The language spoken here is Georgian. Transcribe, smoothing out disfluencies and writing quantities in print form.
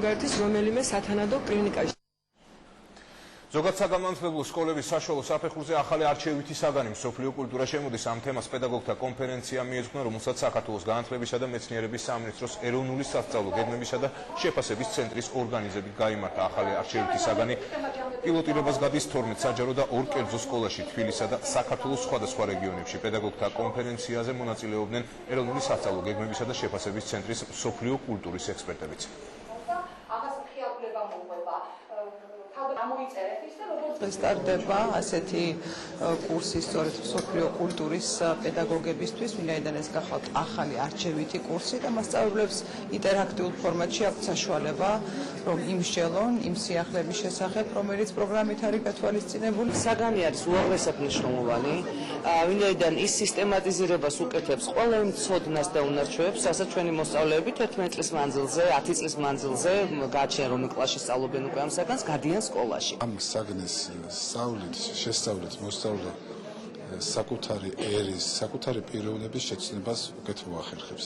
მაგალითის რომელიმე სათანადო კლინიკაში. ზოგადად საგანმანათლებლო სკოლების საშუალო საფეხურზე ახალი არჩევითი საგანი მსოფლიო კულტურა შემოდის. ამ თემას პედაგოგთა კონფერენცია მიეძღვნა, რომელსაც საქართველოს განათლებისა და მეცნიერების სამინისტროს ეროვნული სასწავლო გეგმებისა და შეფასების ცენტრის ორგანიზებით გაიმართა. ახალი არჩევითი საგანი პილოტირებას გადის 12 საჯარო და 2 კერძო სკოლაში თბილისსა და საქართველოს სხვადასხვა რეგიონებში. პედაგოგთა კონფერენციაზე მონაწილეობდნენ ეროვნული სასწავლო გეგმებისა და შეფასების ცენტრის მსოფლიო კულტურის ექსპერტებიც. სტარტდება ასეთი კურსი სწორედ მსოფლიო კულტურის პედაგოგებისთვის, ვინაიდან ეს გახავთ ახალი არჩევითი კურსი და მასწავლებლებს ინტერაქტიულ ფორმატში აქვთ საშუალება, რომ იმსჯელონ იმ სიახლეების შესახებ, რომელიც პროგრამით არის გათვალისწინებული. საგანი არის უაღრესად მნიშვნელოვანი, ვინაიდან ის სისტემატიზირებას უკეთებს ყველა იმ ცოდნას და უნარჩვევებს, რასაც ჩვენი მოსწავლეები 11 წლის მანძილზე, 10 წლის მანძილზე გააჩნია, რომ კლასში სწავლობენ უკვე ამ საგანს, გადიან სკოლაში. ამ საგნის შესწავლით მოსწავლე საკუთარი ერის, საკუთარი პიროვნების შეცნებას უკეთ მოახერხებს.